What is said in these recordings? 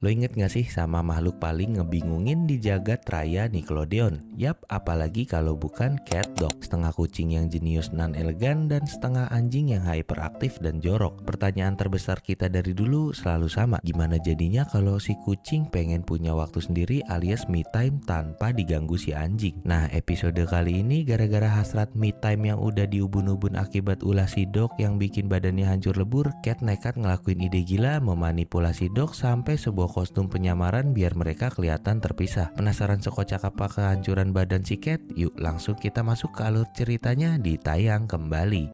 Lo inget gak sih sama makhluk paling ngebingungin di jagat raya Nickelodeon? Yap, apalagi kalau bukan cat dog. Setengah kucing yang jenius non-elegan dan setengah anjing yang hyperaktif dan jorok. Pertanyaan terbesar kita dari dulu selalu sama. Gimana jadinya kalau si kucing pengen punya waktu sendiri alias me time tanpa diganggu si anjing? Nah, episode kali ini gara-gara hasrat me time yang udah diubun-ubun akibat ulah si dog yang bikin badannya hancur lebur, Cat nekat ngelakuin ide gila memanipulasi dog sampai sebuah kostum penyamaran biar mereka kelihatan terpisah. Penasaran sekocak apa kehancuran badan si Cat? Yuk langsung kita masuk ke alur ceritanya di Tayang Kembali.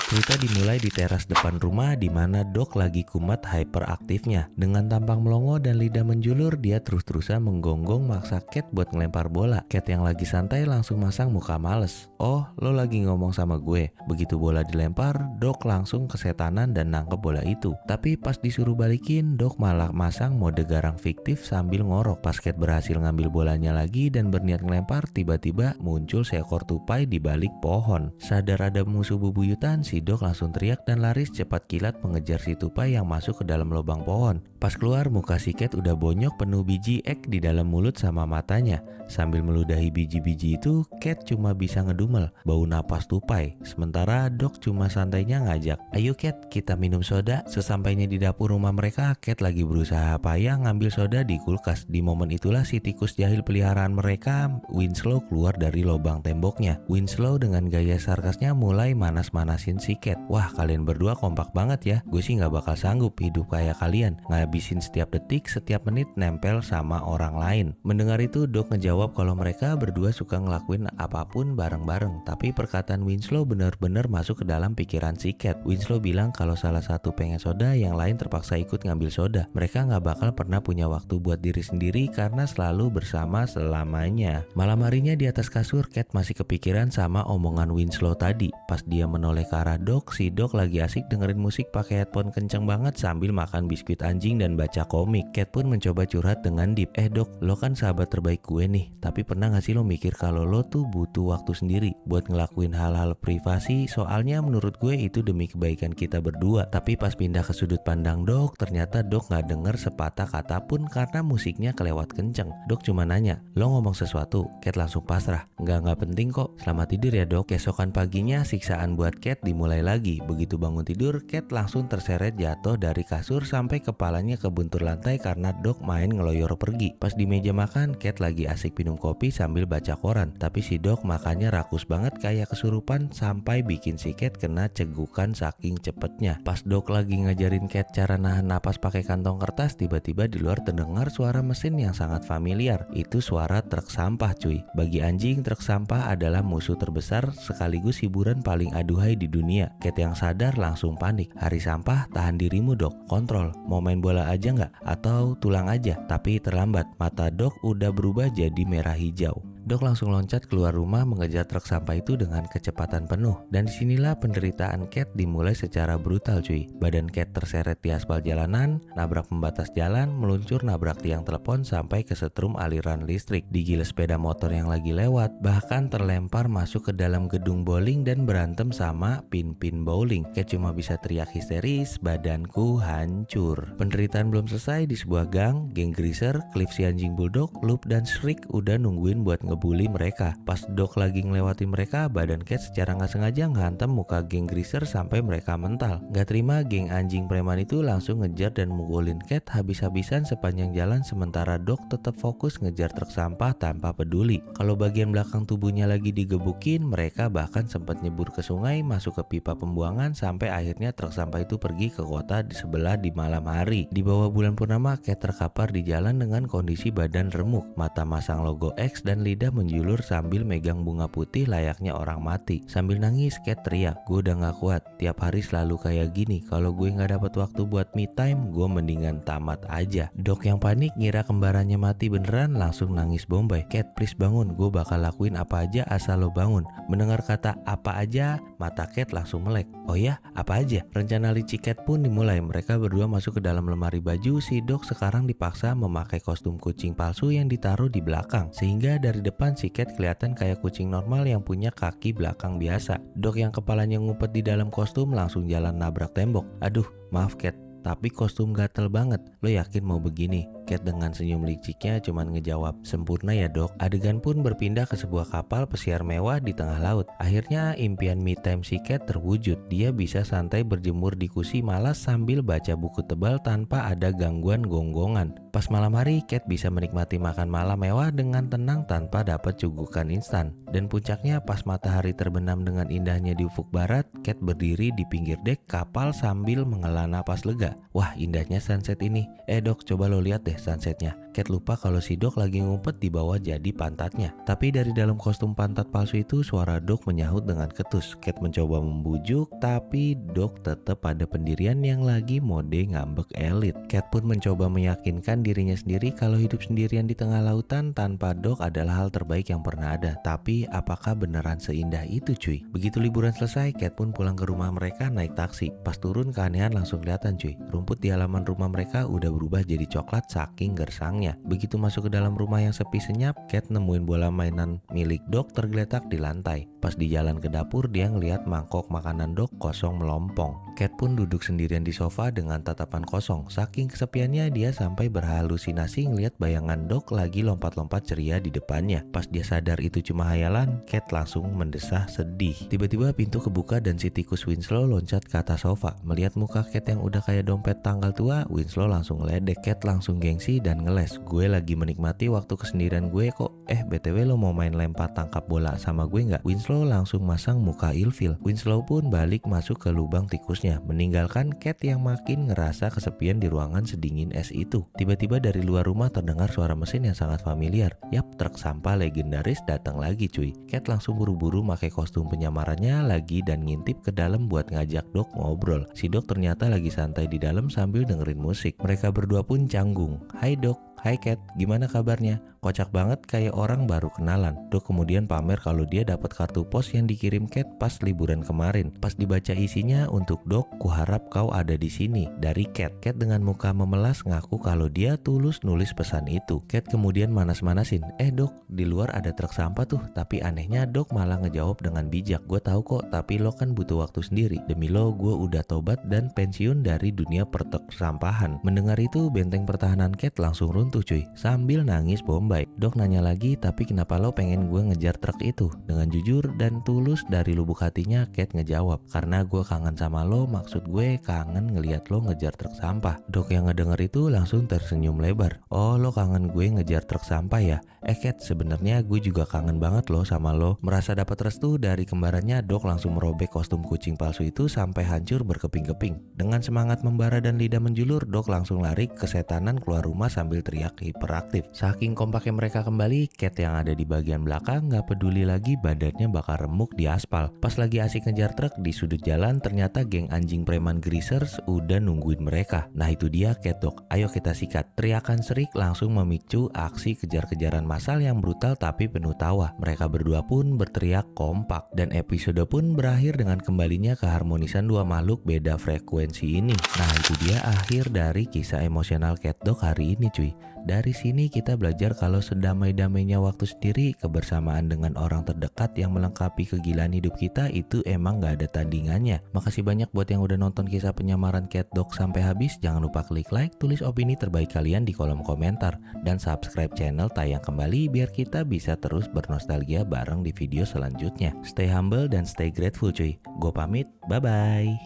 Cerita dimulai di teras depan rumah di mana Dog lagi kumat hyperaktifnya. Dengan tampang melongo dan lidah menjulur, dia terus-terusan menggonggong maksa Cat buat ngelempar bola. Cat yang lagi santai langsung masang muka males. Oh, lo lagi ngomong sama gue. Begitu bola dilempar, Dog langsung kesetanan dan nangkep bola itu. Tapi pas disuruh balikin, Dog malah masang mode garang fiktif sambil ngorok. Pas Cat berhasil ngambil bolanya lagi dan berniat ngelempar, tiba-tiba muncul seekor tupai di balik pohon. Sadar ada musuh bebuyutan, si Dog langsung teriak dan lari secepat kilat mengejar si tupai yang masuk ke dalam lubang pohon. Pas keluar, muka si Cat udah bonyok penuh biji ek di dalam mulut sama matanya. Sambil meludahi biji-biji itu, Cat cuma bisa ngedumel bau napas tupai. Sementara Dog cuma santainya ngajak, "Ayo Cat, kita minum soda." Sesampainya di dapur rumah mereka, Cat lagi berusaha payah ngambil soda di kulkas. Di momen itulah si tikus jahil peliharaan mereka, Winslow, keluar dari lubang temboknya. Winslow dengan gaya sarkasnya mulai manas-manasin si Cat. "Wah, kalian berdua kompak banget ya. Gue sih gak bakal sanggup hidup kayak kalian. Ngabisin setiap detik, setiap menit nempel sama orang lain." Mendengar itu, Dog ngejawab kalau mereka berdua suka ngelakuin apapun bareng-bareng. Tapi perkataan Winslow benar-benar masuk ke dalam pikiran si Cat. Winslow bilang kalau salah satu pengen soda, yang lain terpaksa ikut ngambil soda. Mereka gak bakal pernah punya waktu buat diri sendiri karena selalu bersama selamanya. Malam harinya di atas kasur, Cat masih kepikiran sama omongan Winslow tadi. Pas dia menoleh ke arah Dog, si Dog lagi asik dengerin musik pakai headphone kenceng banget sambil makan biskuit anjing dan baca komik. Cat pun mencoba curhat dengan deep. Dog, lo kan sahabat terbaik gue nih, tapi pernah gak sih lo mikir kalau lo tuh butuh waktu sendiri buat ngelakuin hal-hal privasi? Soalnya menurut gue itu demi kebaikan kita berdua. Tapi pas pindah ke sudut pandang Dog, ternyata Dog gak denger sepatah kata pun karena musiknya kelewat kenceng. Dog cuma nanya, "Lo ngomong sesuatu?" Cat langsung pasrah, Nggak penting kok. Selamat tidur ya Dog." Keesokan paginya siksaan buat Cat dimulai lagi. Begitu bangun tidur, Cat langsung terseret jatuh dari kasur sampai kepalanya kebuntur lantai karena Dog main ngeloyor pergi. Pas di meja makan, Cat lagi asik minum kopi sambil baca koran. Tapi si Dog makannya rakus banget kayak kesurupan sampai bikin si Cat kena cegukan saking cepetnya. Pas Dog lagi ngajarin Cat cara nahan napas pakai kantong kertas, tiba-tiba di luar terdengar suara mesin yang sangat familiar. Itu suara truk sampah cuy. Bagi anjing, truk sampah adalah musuh terbesar sekaligus hiburan paling aduhai di dunia. Cat yang sadar langsung panik. "Hari sampah, tahan dirimu Dog, kontrol. Mau main bola aja nggak? Atau tulang aja?" Tapi terlambat, mata Dog udah berubah jadi merah hijau. Dog langsung loncat keluar rumah mengejar truk sampah itu dengan kecepatan penuh. Dan disinilah penderitaan Cat dimulai secara brutal cuy. Badan Cat terseret di aspal jalanan, nabrak pembatas jalan, meluncur nabrak tiang telepon sampai kesetrum aliran listrik, digil sepeda motor yang lagi lewat, bahkan terlempar masuk ke dalam gedung bowling dan berantem sama pin-pin bowling. Cat cuma bisa teriak histeris, "Badanku hancur." Penderitaan belum selesai. Di sebuah geng greaser, Cliff si anjing bulldog, Loop dan Shriek udah nungguin buat ngebully mereka. Pas Dog lagi ngelewatin mereka, badan Cat secara gak sengaja ngehantam muka geng greaser sampai mereka mental. Gak terima, geng anjing preman itu langsung ngejar dan mukulin Cat habis-habisan sepanjang jalan, sementara Dog tetap fokus ngejar truk sampah tanpa peduli kalau bagian belakang tubuhnya lagi digebukin. Mereka bahkan sempat nyebur ke sungai, masuk ke pipa pembuangan, sampai akhirnya truk sampah itu pergi ke kota di sebelah di malam hari. Di bawah bulan purnama, Cat terkapar di jalan dengan kondisi badan remuk, mata masang logo X dan lidah menjulur sambil megang bunga putih layaknya orang mati. Sambil nangis, Cat teriak, "Gue udah gak kuat, tiap hari selalu kayak gini. Kalau gue gak dapat waktu buat me time, gue mendingan tamat aja." Dog yang panik ngira kembarannya mati beneran langsung nangis bombay. "Cat, please bangun, gue bakal lakuin apa aja asal lo bangun." Mendengar kata "apa aja", mata Cat langsung melek. "Oh ya, apa aja?" Rencana licik Cat pun dimulai. Mereka berdua masuk ke dalam lemari baju. Si Dog sekarang dipaksa memakai kostum kucing palsu yang ditaruh di belakang, sehingga dari depan si Cat kelihatan kayak kucing normal yang punya kaki belakang biasa. Dog yang kepalanya ngumpet di dalam kostum langsung jalan nabrak tembok. "Aduh, maaf Cat, tapi kostum gatel banget. Lo yakin mau begini? Cat dengan senyum liciknya cuman ngejawab, sempurna ya dok. Adegan pun berpindah ke sebuah kapal pesiar mewah di tengah laut. Akhirnya impian me time si Cat terwujud. Dia bisa santai berjemur di kursi malas sambil baca buku tebal tanpa ada gangguan gonggongan. Pas malam hari, Cat bisa menikmati makan malam mewah dengan tenang tanpa dapat cugukan instan. Dan puncaknya pas matahari terbenam dengan indahnya di ufuk barat, Cat berdiri di pinggir dek kapal sambil menghela napas lega. Wah, indahnya sunset ini. Dok, coba lo lihat deh sunsetnya. Cat lupa kalau si Dok lagi ngumpet di bawah jadi pantatnya. Tapi dari dalam kostum pantat palsu itu suara Dok menyahut dengan ketus. Cat mencoba membujuk, tapi Dok tetap pada pendirian yang lagi mode ngambek elit. Cat pun mencoba meyakinkan dirinya sendiri kalau hidup sendirian di tengah lautan tanpa Dok adalah hal terbaik yang pernah ada. Tapi apakah beneran seindah itu cuy? Begitu liburan selesai, Cat pun pulang ke rumah mereka naik taksi. Pas turun keanehan langsung kelihatan cuy. Rumput di halaman rumah mereka udah berubah jadi coklat saking gersangnya. Begitu masuk ke dalam rumah yang sepi senyap, Cat nemuin bola mainan milik Dok tergeletak di lantai. Pas di jalan ke dapur, dia ngeliat mangkok makanan Dok kosong melompong. Cat pun duduk sendirian di sofa dengan tatapan kosong. Saking kesepiannya, dia sampai berhalusinasi ngeliat bayangan Dok lagi lompat-lompat ceria di depannya. Pas dia sadar itu cuma hayalan, Cat langsung mendesah sedih. Tiba-tiba pintu kebuka dan si tikus Winslow loncat ke atas sofa. Melihat muka Cat yang udah kayak dompet tanggal tua, Winslow langsung ledek. Cat langsung gengsi dan ngeles. Gue lagi menikmati waktu kesendirian gue kok. BTW lo mau main lempar tangkap bola sama gue nggak? Winslow langsung masang muka ilfil. Winslow pun balik masuk ke lubang tikusnya, meninggalkan Cat yang makin ngerasa kesepian di ruangan sedingin es itu. Tiba-tiba dari luar rumah terdengar suara mesin yang sangat familiar. Yap, truk sampah legendaris datang lagi cuy. Cat langsung buru-buru pakai kostum penyamarannya lagi dan ngintip ke dalam buat ngajak Dok ngobrol. Si Dok ternyata lagi santai di dalam sambil dengerin musik. Mereka berdua pun canggung. Hai Dok. Hai Cat, gimana kabarnya? Kocak banget kayak orang baru kenalan. Dok kemudian pamer kalau dia dapat kartu pos yang dikirim Cat pas liburan kemarin. Pas dibaca isinya, untuk Dok, kuharap kau ada di sini. Dari Cat. Cat dengan muka memelas ngaku kalau dia tulus nulis pesan itu. Cat kemudian manas-manasin. Dok, di luar ada truk sampah tuh. Tapi anehnya Dok malah ngejawab dengan bijak. Gue tahu kok, tapi lo kan butuh waktu sendiri. Demi lo, gue udah tobat dan pensiun dari dunia persampahan. Mendengar itu, benteng pertahanan Cat langsung runtuh cuy. Sambil nangis bombay. Dok nanya lagi, tapi kenapa lo pengen gue ngejar truk itu? Dengan jujur dan tulus dari lubuk hatinya, Cat ngejawab, karena gue kangen sama lo, maksud gue kangen ngeliat lo ngejar truk sampah. Dok yang ngedenger itu langsung tersenyum lebar. Oh, lo kangen gue ngejar truk sampah ya? Cat, sebenarnya gue juga kangen banget lo sama lo. Merasa dapat restu dari kembarannya, Dok langsung merobek kostum kucing palsu itu sampai hancur berkeping-keping. Dengan semangat membara dan lidah menjulur, Dok langsung lari kesetanan keluar rumah sambil teriak hiperaktif. Saking kompaknya mereka kembali, Cat yang ada di bagian belakang gak peduli lagi badannya bakal remuk di aspal. Pas lagi asik ngejar truk di sudut jalan, ternyata geng anjing preman greasers udah nungguin mereka. Nah itu dia Cat Dok, ayo kita sikat. Teriakan serik langsung memicu aksi kejar-kejaran massal yang brutal tapi penuh tawa. Mereka berdua pun berteriak kompak dan episode pun berakhir dengan kembalinya keharmonisan dua makhluk beda frekuensi ini. Nah itu dia akhir dari kisah emosional Cat Dog hari ini cuy. Dari sini kita belajar kalau sedamai-damainya waktu sendiri, kebersamaan dengan orang terdekat yang melengkapi kegilaan hidup kita itu emang gak ada tandingannya. Makasih banyak buat yang udah nonton kisah penyamaran Cat Dog sampai habis. Jangan lupa klik like, tulis opini terbaik kalian di kolom komentar, dan subscribe channel Tayang Kembali biar kita bisa terus bernostalgia bareng di video selanjutnya. Stay humble dan stay grateful cuy. Gue pamit, bye-bye.